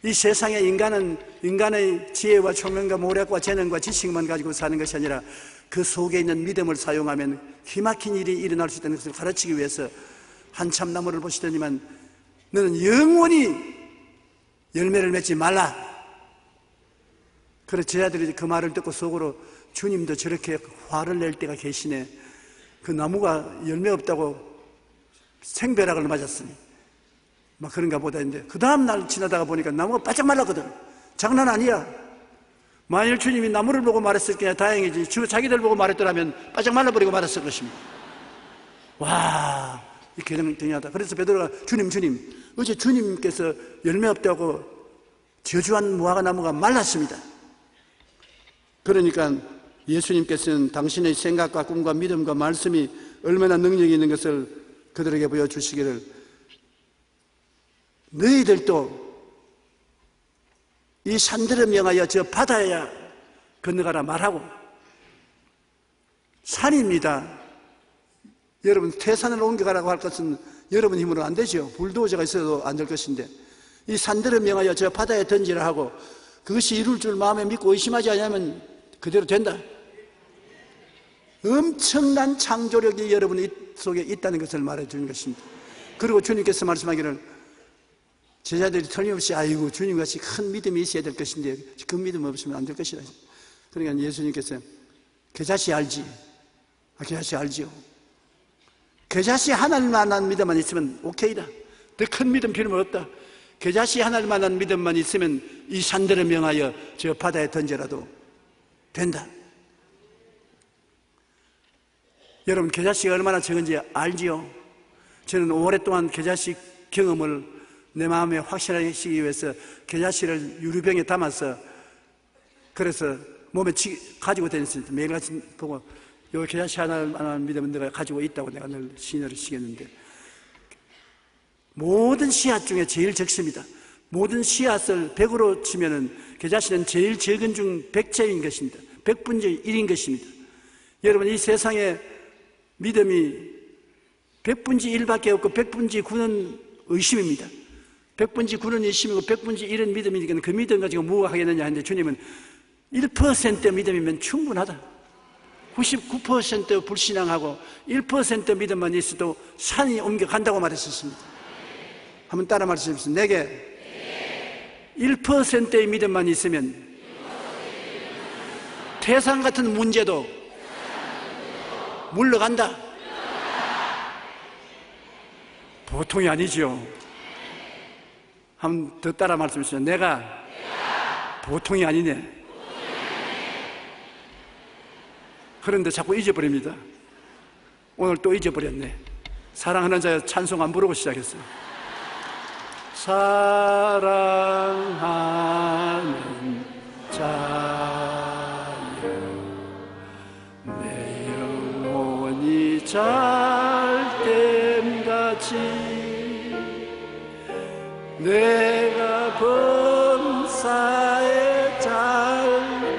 이 세상에 인간의 지혜와 총명과 모략과 재능과 지식만 가지고 사는 것이 아니라 그 속에 있는 믿음을 사용하면 기막힌 일이 일어날 수 있다는 것을 가르치기 위해서 한참 나무를 보시더니만 너는 영원히 열매를 맺지 말라. 그래서 제자들이 그 말을 듣고 속으로 주님도 저렇게 화를 낼 때가 계시네. 그 나무가 열매 없다고 생벼락을 맞았으니 막 그런가 보다 했는데 그 다음날 지나다가 보니까 나무가 바짝 말랐거든. 장난 아니야. 만일 주님이 나무를 보고 말했을 게 다행이지 자기들 보고 말했더라면 바짝 말라버리고 말았을 것입니다. 와, 이렇게 대단하다. 그래서 베드로가 주님 어제 주님께서 열매 없다고 저주한 무화과 나무가 말랐습니다. 그러니까 예수님께서는 당신의 생각과 꿈과 믿음과 말씀이 얼마나 능력이 있는 것을 그들에게 보여주시기를 너희들도 이 산들을 명하여 저 바다에 건너가라 말하고 산입니다. 여러분 태산을 옮겨가라고 할 것은 여러분 힘으로 안 되죠. 불도저가 있어도 안 될 것인데 이 산들을 명하여 저 바다에 던지라 하고 그것이 이룰 줄 마음에 믿고 의심하지 않으면 그대로 된다. 엄청난 창조력이 여러분 속에 있다는 것을 말해주는 것입니다. 그리고 주님께서 말씀하기를 제자들이 틀림없이 아이고 주님같이 큰 믿음이 있어야 될 것인데 그 믿음 없으면 안 될 것이다. 그러니까 예수님께서 겨자씨 알지? 겨자씨 알지요? 겨자씨 하나님만한 믿음만 있으면 오케이다. 더 큰 믿음 필요는 없다. 겨자씨 하나님만한 믿음만 있으면 이 산들을 명하여 저 바다에 던져라도 된다. 여러분 겨자씨가 얼마나 적은지 알지요? 저는 오랫동안 겨자씨 경험을 내 마음에 확실하게 하시기 위해서 겨자씨를 유리병에 담아서 그래서 몸에 가지고 다녔습니다. 매일 아침 보고 요 겨자씨 하나만 믿으면 내가 가지고 있다고 내가 늘 신호를 시켰는데 모든 씨앗 중에 제일 적습니다. 모든 씨앗을 100으로 치면은 겨자씨는 제일 적은 중 100채인 것입니다. 100분의 1인 것입니다. 여러분 이 세상에 믿음이 100분의 1밖에 없고 100분의 9는 의심입니다. 100분의 9는 의심이고 100분의 1은 믿음이니까 그 믿음 가지고 무엇 하겠느냐 하는데 주님은 1% 믿음이면 충분하다. 99% 불신앙하고 1% 믿음만 있어도 산이 옮겨간다고 말했었습니다. 한번 따라 말씀해주세요. 내게 1%의 믿음만 있으면 태산 같은 문제도 물러간다. 보통이 아니죠. 한번 더 따라 말씀해주세요. 내가 보통이 아니네. 그런데 자꾸 잊어버립니다. 오늘 또 잊어버렸네. 사랑하는 자여 찬송 안 부르고 시작했어요. 사랑하는 자여 내 영혼이 잘됨같이 내가 범사에 잘되고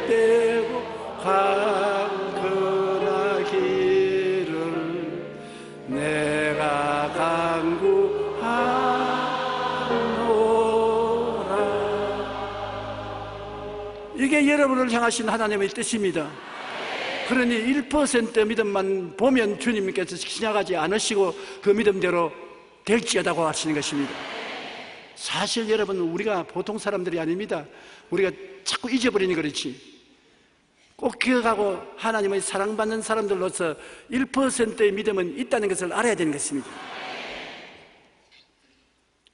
강건하기를 내가 간구하노라. 이게 여러분을 향하신 하나님의 뜻입니다. 그러니 1% 믿음만 보면 주님께서 지나가지 않으시고 그 믿음대로 될지어다고 하시는 것입니다. 사실 여러분 우리가 보통 사람들이 아닙니다. 우리가 자꾸 잊어버리니 그렇지. 꼭 기억하고 하나님의 사랑받는 사람들로서 1%의 믿음은 있다는 것을 알아야 되는 것입니다.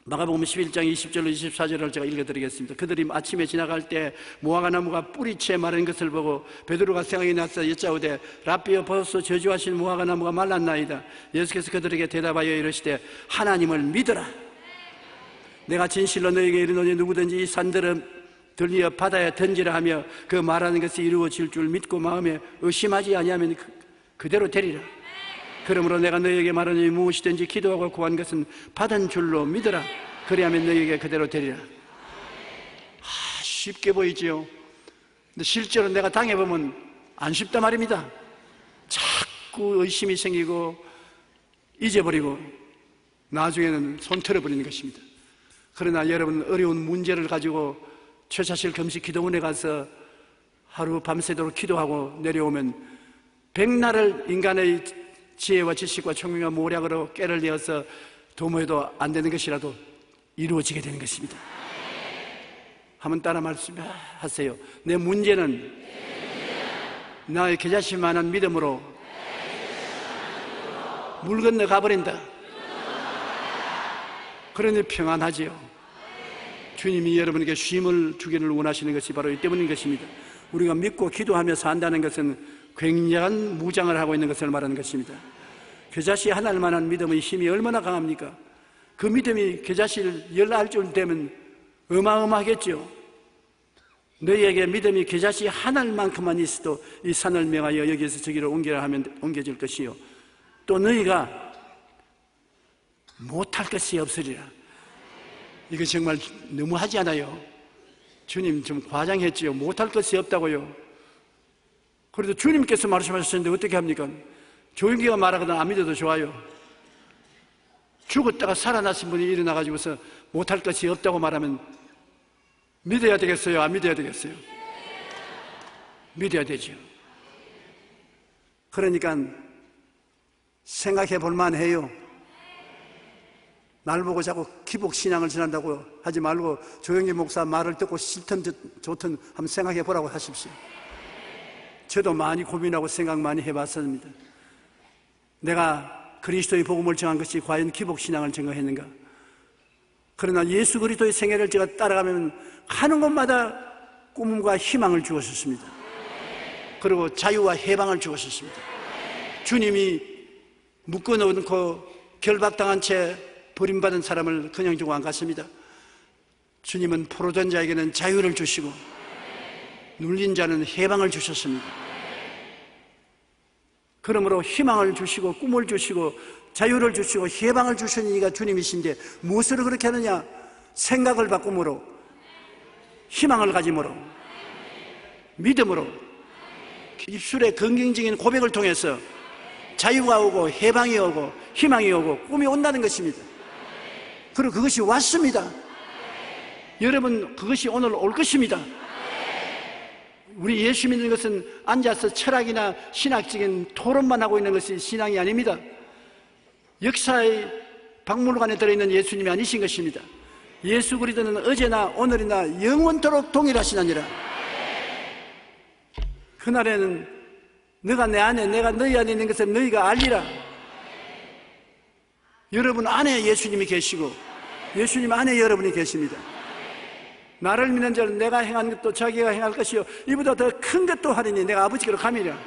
마가복음 11장 20절로 24절을 제가 읽어드리겠습니다. 그들이 아침에 지나갈 때 무화과나무가 뿌리채 마른 것을 보고 베드로가 생각이 나서 여짜오되 랍비여 벌써 저주하신 무화과나무가 말랐나이다. 예수께서 그들에게 대답하여 이르시되 하나님을 믿어라. 내가 진실로 너에게 이르노니 누구든지 이 산들을 들리어 바다에 던지라 하며 그 말하는 것이 이루어질 줄 믿고 마음에 의심하지 아니하면 그대로 되리라. 그러므로 내가 너희에게 말하니 무엇이든지 기도하고 구한 것은 받은 줄로 믿어라. 그리하면 너희에게 그대로 되리라. 쉽게 보이지요. 근데 실제로 내가 당해보면 안 쉽단 말입니다. 자꾸 의심이 생기고 잊어버리고 나중에는 손 털어버리는 것입니다. 그러나 여러분 어려운 문제를 가지고 최사실 금식 기도원에 가서 하루 밤새도록 기도하고 내려오면 백날을 인간의 지혜와 지식과 총명과 모략으로 깨를 내어서 도모해도 안 되는 것이라도 이루어지게 되는 것입니다. 한번 따라 말씀하세요. 내 문제는 나의 겨자씨만한 믿음으로 물 건너 가버린다. 그러니 평안하지요. 주님이 여러분에게 쉼을 주기를 원하시는 것이 바로 이 때문인 것입니다. 우리가 믿고 기도하며 산다는 것은 굉장한 무장을 하고 있는 것을 말하는 것입니다. 겨자씨 하나만한 믿음의 힘이 얼마나 강합니까? 그 믿음이 겨자씨를 열날 줄 되면 어마어마하겠죠. 너희에게 믿음이 겨자씨 하나만큼만 있어도 이 산을 명하여 여기에서 저기로 옮기라 하면 옮겨질 것이요 또 너희가 못할 것이 없으리라. 이거 정말 너무하지 않아요? 주님 좀 과장했지요. 못할 것이 없다고요. 그래도 주님께서 말씀하셨는데 어떻게 합니까? 조용기가 말하거나 안 믿어도 좋아요. 죽었다가 살아나신 분이 일어나가지고서 못할 것이 없다고 말하면 믿어야 되겠어요? 안 믿어야 되겠어요? 믿어야 되죠. 그러니까 생각해 볼 만해요. 날 보고 자꾸 기복신앙을 전한다고 하지 말고 조영기 목사 말을 듣고 싫든 좋든 한번 생각해 보라고 하십시오. 저도 많이 고민하고 생각 많이 해봤습니다. 내가 그리스도의 복음을 정한 것이 과연 기복신앙을 증거했는가? 그러나 예수 그리스도의 생애를 제가 따라가면 가는 곳마다 꿈과 희망을 주었습니다. 그리고 자유와 해방을 주었습니다. 주님이 묶어놓고 결박당한 채 버림받은 사람을 그냥 두고 안 갔습니다. 주님은 포로된 자에게는 자유를 주시고 눌린 자는 해방을 주셨습니다. 그러므로 희망을 주시고 꿈을 주시고 자유를 주시고 해방을 주시는 이가 주님이신데 무엇으로 그렇게 하느냐? 생각을 바꿈으로, 희망을 가짐으로, 믿음으로, 입술의 긍정적인 고백을 통해서 자유가 오고 해방이 오고 희망이 오고 꿈이 온다는 것입니다. 그리고 그것이 왔습니다. 여러분, 그것이 오늘 올 것입니다. 우리 예수 믿는 것은 앉아서 철학이나 신학적인 토론만 하고 있는 것이 신앙이 아닙니다. 역사의 박물관에 들어있는 예수님이 아니신 것입니다. 예수 그리스도는 어제나 오늘이나 영원토록 동일하시나니라. 그날에는 너가 내 안에 내가 너희 안에 있는 것을 너희가 알리라. 여러분 안에 예수님이 계시고 예수님 안에 여러분이 계십니다. 나를 믿는 자는 내가 행한 것도 자기가 행할 것이요 이보다 더 큰 것도 하리니 내가 아버지께로 가미라.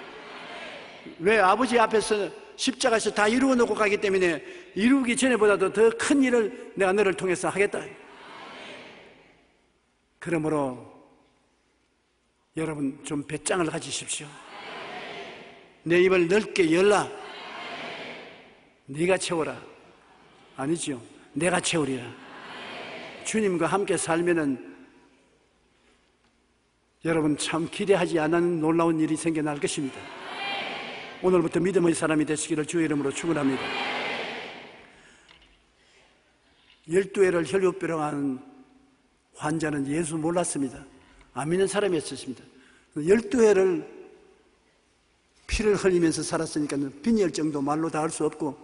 왜? 아버지 앞에서 십자가에서 다 이루어 놓고 가기 때문에 이루기 전에보다도 더 큰 일을 내가 너를 통해서 하겠다. 그러므로 여러분 좀 배짱을 가지십시오. 내 입을 넓게 열라. 네가 채워라. 아니지요. 내가 채우리라. 주님과 함께 살면은 여러분 참 기대하지 않은 놀라운 일이 생겨날 것입니다. 오늘부터 믿음의 사람이 되시기를 주의 이름으로 축원합니다. 12회를 혈류병하는 환자는 예수 몰랐습니다. 안 믿는 사람이었습니다. 12회를 피를 흘리면서 살았으니까 빈혈증도 말로 다 할 수 없고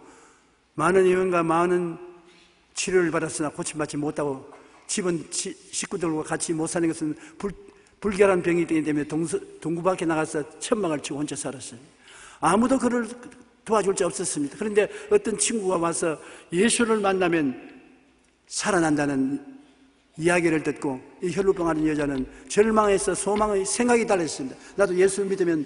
많은 의원과 많은 치료를 받았으나 고침받지 못하고 집은 식구들과 같이 못 사는 것은 불결한 병이기 때문에 동구 밖에 나가서 천막을 치고 혼자 살았어요. 아무도 그를 도와줄 자 없었습니다. 그런데 어떤 친구가 와서 예수를 만나면 살아난다는 이야기를 듣고 이 혈루병하는 여자는 절망에서 소망의 생각이 달렸습니다. 나도 예수 믿으면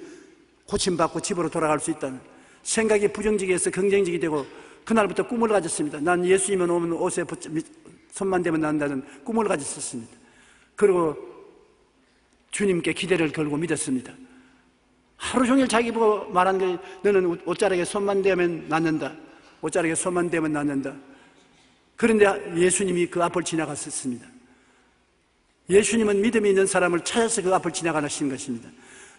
고침받고 집으로 돌아갈 수 있다는 생각이 부정적이어서 긍정적이 되고 그날부터 꿈을 가졌습니다. 난 예수님은 오면 옷에 손만 대면 난다는 꿈을 가졌었습니다. 그리고 주님께 기대를 걸고 믿었습니다. 하루 종일 자기 보고 말한 게 너는 옷자락에 손만 대면 낫는다. 옷자락에 손만 대면 낫는다. 그런데 예수님이 그 앞을 지나갔었습니다. 예수님은 믿음이 있는 사람을 찾아서 그 앞을 지나가시는 것입니다.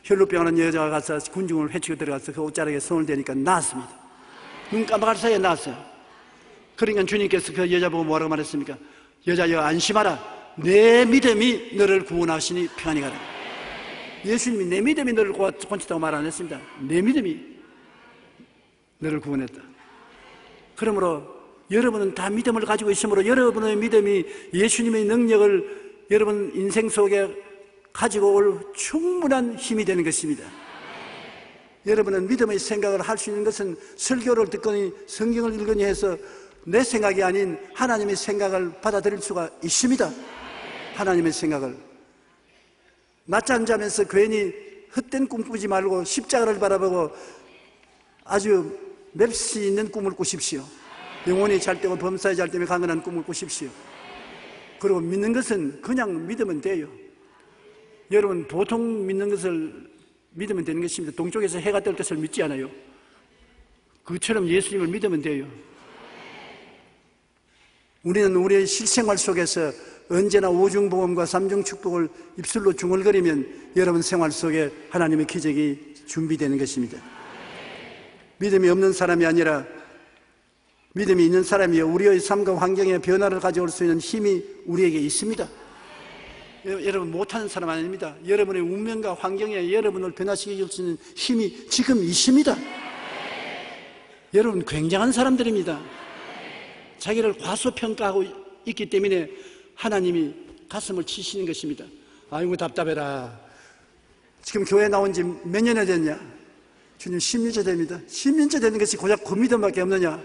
혈루병하는 여자가 가서 군중을 헤치고 들어가서 그 옷자락에 손을 대니까 나았습니다. 눈 깜빡할 사이에 나았어요. 그러니까 주님께서 그 여자 보고 뭐라고 말했습니까? 여자여 안심하라. 내 믿음이 너를 구원하시니 평안히 가라. 예수님이 내 믿음이 너를 고쳤다고 말 안 했습니다. 내 믿음이 너를 구원했다. 그러므로 여러분은 다 믿음을 가지고 있으므로 여러분의 믿음이 예수님의 능력을 여러분 인생 속에 가지고 올 충분한 힘이 되는 것입니다. 여러분은 믿음의 생각을 할 수 있는 것은 설교를 듣거니 성경을 읽으니 해서 내 생각이 아닌 하나님의 생각을 받아들일 수가 있습니다. 하나님의 생각을 낮잠 자면서 괜히 헛된 꿈 꾸지 말고 십자가를 바라보고 아주 맵시 있는 꿈을 꾸십시오. 영혼이 잘 때고 범사에 잘 때면 강건한 꿈을 꾸십시오. 그리고 믿는 것은 그냥 믿으면 돼요. 여러분 보통 믿는 것을 믿으면 되는 것입니다. 동쪽에서 해가 뜰 것을 믿지 않아요. 그처럼 예수님을 믿으면 돼요. 우리는 우리의 실생활 속에서 언제나 오중복음과 삼중축복을 입술로 중얼거리면 여러분 생활 속에 하나님의 기적이 준비되는 것입니다. 믿음이 없는 사람이 아니라 믿음이 있는 사람이요 우리의 삶과 환경에 변화를 가져올 수 있는 힘이 우리에게 있습니다. 여러분 못하는 사람 아닙니다. 여러분의 운명과 환경에 여러분을 변화시킬 수 있는 힘이 지금 있습니다. 여러분 굉장한 사람들입니다. 자기를 과소평가하고 있기 때문에 하나님이 가슴을 치시는 것입니다. 아이고 답답해라. 지금 교회 나온 지 몇 년이 됐냐? 주님 10년째 됩니다. 10년째 되는 것이 고작 그 믿음밖에 없느냐?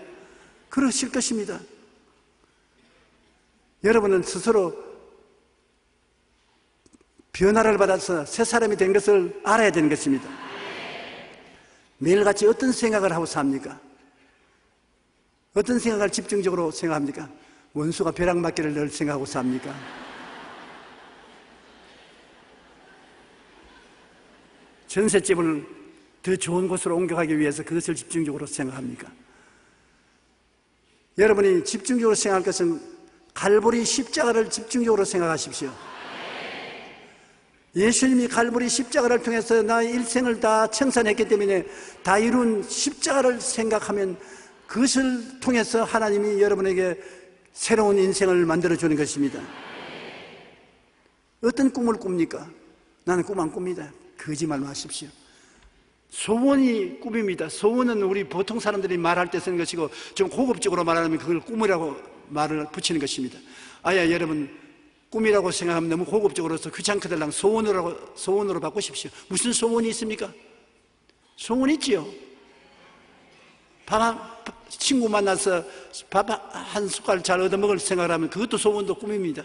그러실 것입니다. 여러분은 스스로 변화를 받아서 새 사람이 된 것을 알아야 되는 것입니다. 매일같이 어떤 생각을 하고 삽니까? 어떤 생각을 집중적으로 생각합니까? 원수가 벼락 맞기를 늘 생각하고 삽니까? 전셋집을 더 좋은 곳으로 옮겨가기 위해서 그것을 집중적으로 생각합니까? 여러분이 집중적으로 생각할 것은 갈보리 십자가를 집중적으로 생각하십시오. 예수님이 갈보리 십자가를 통해서 나의 일생을 다 청산했기 때문에 다 이룬 십자가를 생각하면 그것을 통해서 하나님이 여러분에게 새로운 인생을 만들어주는 것입니다. 어떤 꿈을 꿉니까? 나는 꿈 안 꿉니다. 거짓말 마십시오. 소원이 꿈입니다. 소원은 우리 보통 사람들이 말할 때 쓰는 것이고 좀 고급적으로 말하면 그걸 꿈이라고 말을 붙이는 것입니다. 아야 여러분 꿈이라고 생각하면 너무 고급적으로서 귀찮거들랑 소원으로 바꾸십시오. 무슨 소원이 있습니까? 소원 있지요. 친구 만나서 밥 한 숟갈 잘 얻어먹을 생각을 하면 그것도 소원도 꿈입니다.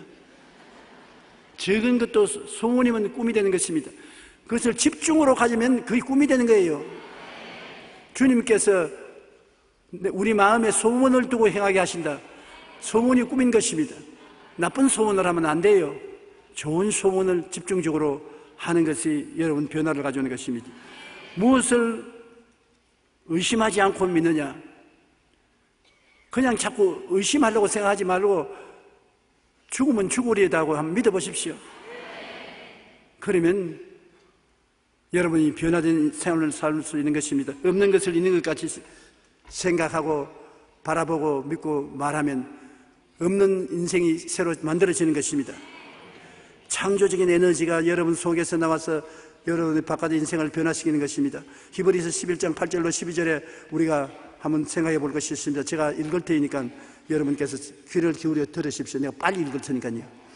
적은 것도 소원이면 꿈이 되는 것입니다. 그것을 집중으로 가지면 그게 꿈이 되는 거예요. 주님께서 우리 마음에 소원을 두고 행하게 하신다. 소원이 꿈인 것입니다. 나쁜 소원을 하면 안 돼요. 좋은 소원을 집중적으로 하는 것이 여러분 변화를 가져오는 것입니다. 무엇을 의심하지 않고 믿느냐? 그냥 자꾸 의심하려고 생각하지 말고 죽으면 죽으리다고 한번 믿어보십시오. 그러면 여러분이 변화된 생활을 살 수 있는 것입니다. 없는 것을 있는 것 같이 생각하고 바라보고 믿고 말하면 없는 인생이 새로 만들어지는 것입니다. 창조적인 에너지가 여러분 속에서 나와서 여러분의 바깥의 인생을 변화시키는 것입니다. 히브리서 11장 8절로 12절에 우리가 한번 생각해 볼 것이 있습니다. 제가 읽을 테니까 여러분께서 귀를 기울여 들으십시오. 내가 빨리 읽을 테니까요.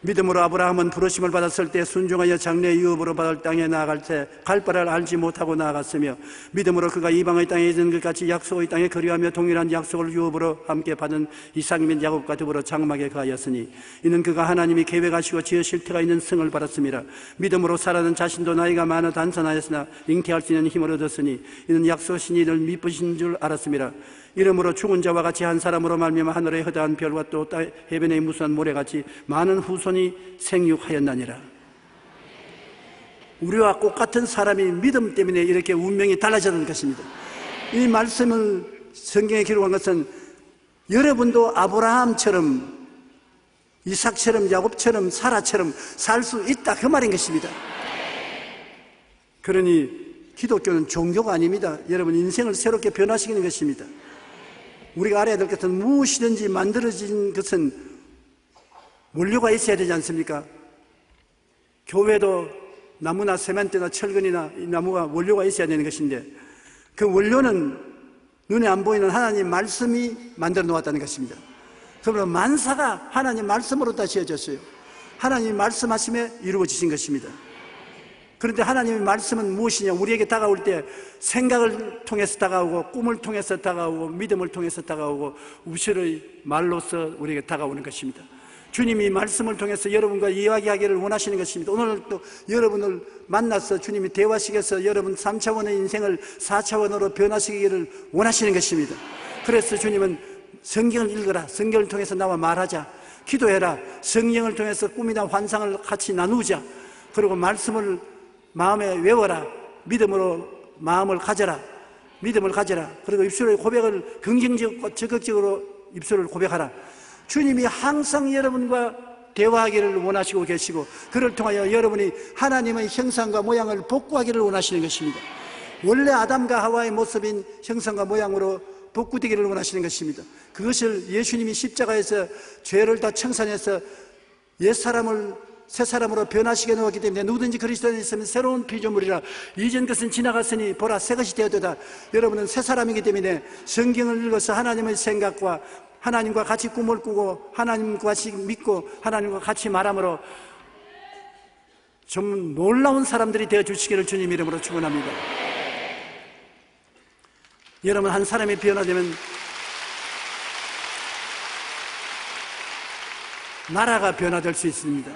믿음으로 아브라함은 부르심을 받았을 때 순종하여 장래의 유업으로 받을 땅에 나아갈 때 갈 바를 알지 못하고 나아갔으며 믿음으로 그가 이방의 땅에 있는 것 같이 약속의 땅에 거류하며 동일한 약속을 유업으로 함께 받은 이삭 및 야곱과 더불어 장막에 거하였으니 이는 그가 하나님이 계획하시고 지으실 터가 있는 성을 받았습니다. 믿음으로 사라는 자신도 나이가 많아 단선하였으나 잉태할 수 있는 힘을 얻었으니 이는 약속하신 이를 미쁘신 줄 알았습니다. 이러므로 죽은 자와 같이 한 사람으로 말미암아 하늘의 허다한 별과 또 해변의 무수한 모래같이 많은 후손이 생육하였나니라. 우리와 똑같은 사람이 믿음 때문에 이렇게 운명이 달라졌는 것입니다. 이 말씀을 성경에 기록한 것은 여러분도 아브라함처럼 이삭처럼 야곱처럼 사라처럼 살 수 있다 그 말인 것입니다. 그러니 기독교는 종교가 아닙니다. 여러분 인생을 새롭게 변화시키는 것입니다. 우리가 알아야 될 것은 무엇이든지 만들어진 것은 원료가 있어야 되지 않습니까? 교회도 나무나 세멘트나 철근이나 이 나무가 원료가 있어야 되는 것인데 그 원료는 눈에 안 보이는 하나님 말씀이 만들어 놓았다는 것입니다. 그러면 만사가 하나님 말씀으로 다 지어졌어요. 하나님 말씀하심에 이루어지신 것입니다. 그런데 하나님의 말씀은 무엇이냐? 우리에게 다가올 때 생각을 통해서 다가오고 꿈을 통해서 다가오고 믿음을 통해서 다가오고 우실의 말로서 우리에게 다가오는 것입니다. 주님이 말씀을 통해서 여러분과 이야기하기를 원하시는 것입니다. 오늘 또 여러분을 만나서 주님이 대화시켜서 여러분 3차원의 인생을 4차원으로 변화시키기를 원하시는 것입니다. 그래서 주님은 성경을 읽어라. 성경을 통해서 나와 말하자. 기도해라. 성령을 통해서 꿈이나 환상을 같이 나누자. 그리고 말씀을 마음에 외워라. 믿음으로 마음을 가져라. 믿음을 가져라. 그리고 입술의 고백을 긍정적으로 적극적으로 입술을 고백하라. 주님이 항상 여러분과 대화하기를 원하시고 계시고 그를 통하여 여러분이 하나님의 형상과 모양을 복구하기를 원하시는 것입니다. 원래 아담과 하와의 모습인 형상과 모양으로 복구되기를 원하시는 것입니다. 그것을 예수님이 십자가에서 죄를 다 청산해서 옛사람을 새사람으로 변화시켜 놓았기 때문에 누구든지 그리스도 안에 있으면 새로운 피조물이라. 이전 것은 지나갔으니 보라 새것이 되었도다. 여러분은 새사람이기 때문에 성경을 읽어서 하나님의 생각과 하나님과 같이 꿈을 꾸고 하나님과 같이 믿고 하나님과 같이 말함으로 좀 놀라운 사람들이 되어주시기를 주님 이름으로 축원합니다. 여러분, 한 사람이 변화되면 나라가 변화될 수 있습니다.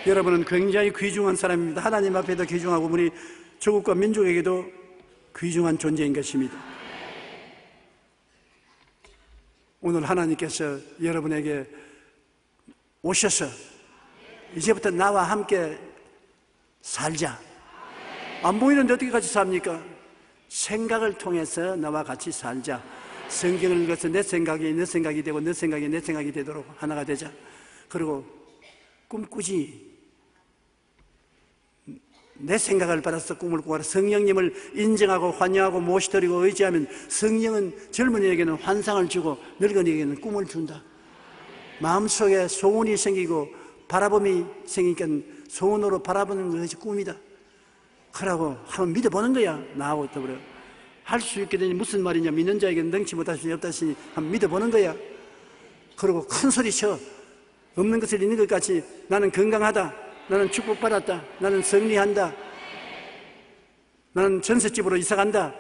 여러분은 굉장히 귀중한 사람입니다. 하나님 앞에도 귀중하고 우리 조국과 민족에게도 귀중한 존재인 것입니다. 오늘 하나님께서 여러분에게 오셔서 이제부터 나와 함께 살자. 안 보이는데 어떻게 같이 삽니까? 생각을 통해서 나와 같이 살자. 성경을 읽어서 내 생각이 내 생각이 되고 내 생각이 내 생각이 되도록 하나가 되자. 그리고 꿈꾸지. 내 생각을 받아서 꿈을 꾸라. 성령님을 인정하고 환영하고 모시드리고 의지하면 성령은 젊은이에게는 환상을 주고 늙은이에게는 꿈을 준다. 마음속에 소원이 생기고 바라봄이 생기니까 소원으로 바라보는 것이 꿈이다. 그러고 한번 믿어보는 거야. 나하고 더불어 할 수 있게 되니 무슨 말이냐. 믿는 자에게는 능치 못하시니 없다시니 한번 믿어보는 거야. 그리고 큰 소리 쳐. 없는 것을 있는 것 같이 나는 건강하다. 나는 축복받았다. 나는 승리한다. 나는 전셋집으로 이사간다.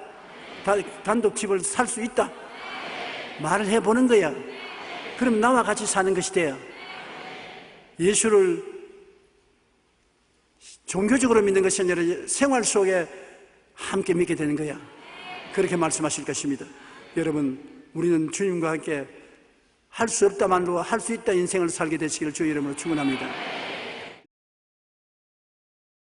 단독집을 살 수 있다. 말을 해보는 거야. 그럼 나와 같이 사는 것이 돼요. 예수를 종교적으로 믿는 것이 아니라 생활 속에 함께 믿게 되는 거야. 그렇게 말씀하실 것입니다. 여러분, 우리는 주님과 함께 할 수 없다만도 할 수 있다 인생을 살게 되시기를 주의 이름으로 축원합니다.